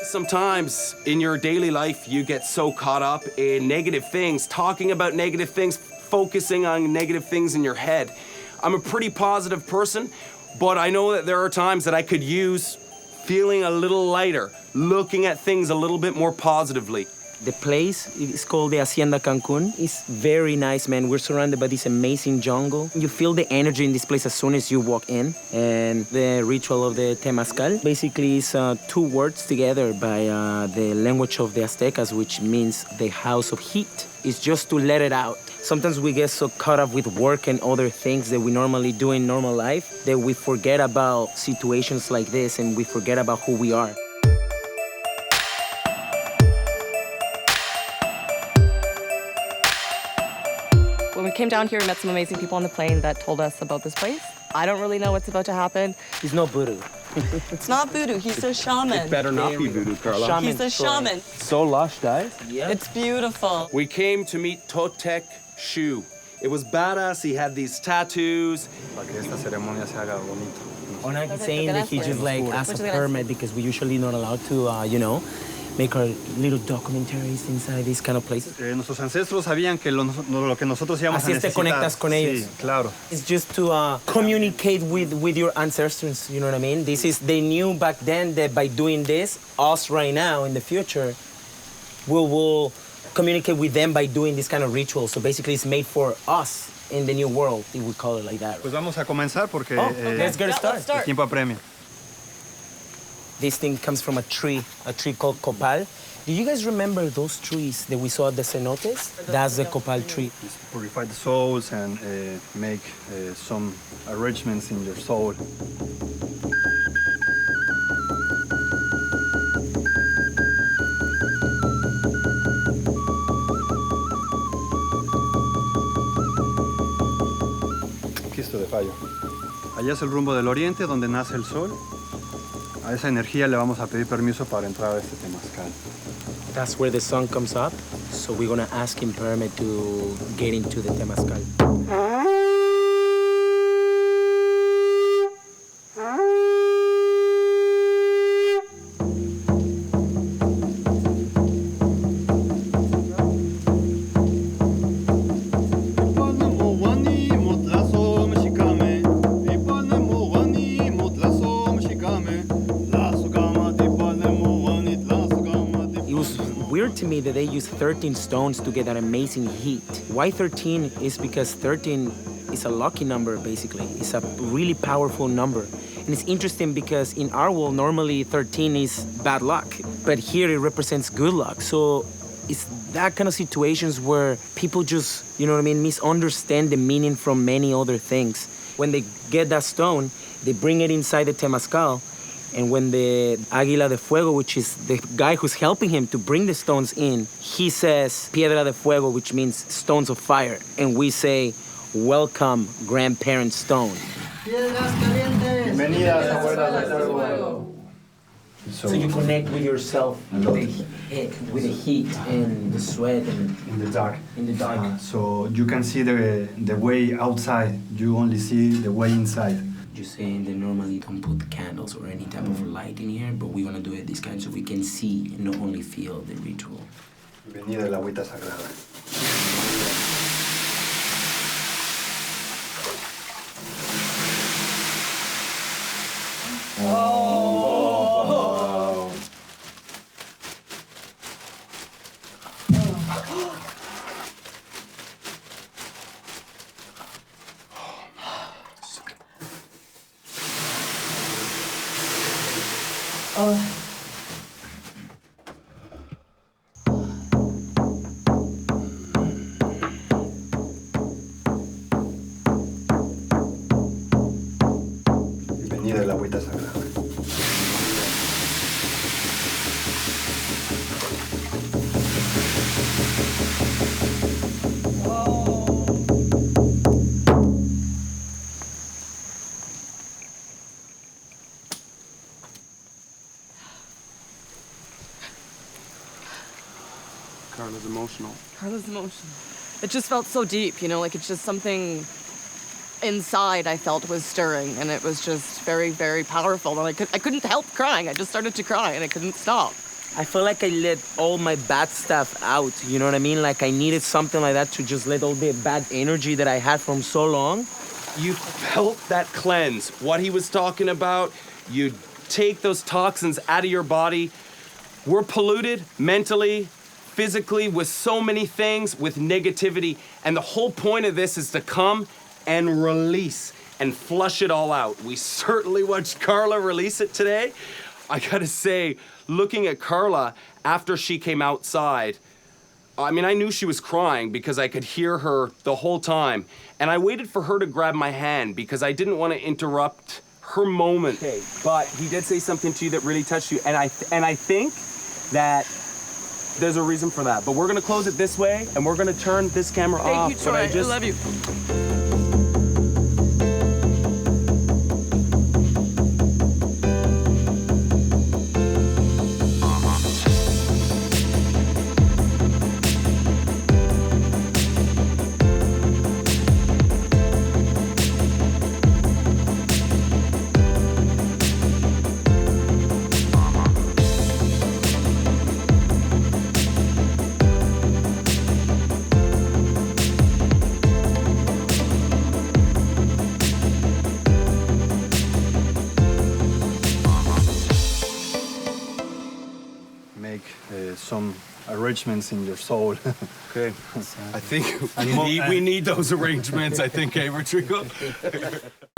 Sometimes in your daily life, you get so caught up in negative things, talking about negative things, focusing on negative things in your head. I'm a pretty positive person, but I know that there are times that I could use feeling a little lighter, looking at things a little bit more positively. The place is called the Hacienda Cancun. It's very nice, man. We're surrounded by this amazing jungle. You feel the energy in this place as soon as you walk in. And the ritual of the Temazcal basically is two words together by the language of the Aztecas, which means the house of heat. It's just to let it out. Sometimes we get so caught up with work and other things that we normally do in normal life that we forget about situations like this and we forget about who we are. When we came down here, we met some amazing people on the plane that told us about this place. I don't really know what's about to happen. It's no voodoo. It's not voodoo, he's a shaman. It better not be voodoo, Karla. Shaman. He's a shaman. So lush, guys. Yeah. It's beautiful. We came to meet Totec Shu. It was badass. He had these tattoos. I'm not saying that he just like asked a permit because we usually not allowed to, make our little documentaries inside these kind of places. Nuestros ancestros sabían que lo que nosotros íbamos Así a necesitar. te conectas con ellos. Sí, claro. It's just to communicate with your ancestors, you know what I mean? They knew back then that by doing this, us right now in the future, we will communicate with them by doing this kind of ritual. So basically it's made for us in the new world, if we call it like that. Pues vamos a comenzar porque Let's get started. el tiempo apremia. This thing comes from a tree called copal. Do you guys remember those trees that we saw at the cenotes? That's the copal tree. Purify the souls and make some arrangements in your soul. Quisto de fallo. Allá es el rumbo del oriente donde nace el sol. A esa energía le vamos a pedir permiso para entrar a este temazcal. That's where the sun comes up, so we're gonna ask him permit to get into the Temazcal. To me that they use 13 stones to get that amazing heat. Why 13 is because 13 is a lucky number, basically. It's a really powerful number. And it's interesting because in our world, normally 13 is bad luck, but here it represents good luck. So it's that kind of situations where people just, misunderstand the meaning from many other things. When they get that stone, they bring it inside the Temazcal. And when the Águila de Fuego, which is the guy who's helping him to bring the stones in, he says Piedra de Fuego, which means stones of fire. And we say, welcome, grandparent stone. Bienvenidas, abuelas de fuego. So you connect with yourself, with the heat and the sweat and in the dark. In the dark. So you can see the way outside. You only see the way inside. You're saying they normally don't put candles or any type of light in here, but we're gonna do it this kind so we can see and not only feel the ritual. Venida de la agüita sagrada. Venida de la agüita sagrada. Karla's emotional. Karla's emotional. It just felt so deep, like it's just something inside I felt was stirring, and it was just very, very powerful. And I couldn't help crying. I just started to cry, and I couldn't stop. I feel like I let all my bad stuff out, you know what I mean? Like I needed something like that to just let all the bad energy that I had from so long. You felt that cleanse, what he was talking about. You take those toxins out of your body. We're polluted mentally, physically, with so many things, with negativity. And the whole point of this is to come and release and flush it all out. We certainly watched Karla release it today. I gotta say, looking at Karla after she came outside, I mean, I knew she was crying because I could hear her the whole time. And I waited for her to grab my hand because I didn't want to interrupt her moment. Okay, but he did say something to you that really touched you. And I think that there's a reason for that. But we're gonna close it this way and we're gonna turn this camera off. Thank you, Troy. I love you. Make some arrangements in your soul. Okay. I think we need those arrangements, I think, Rodrigo?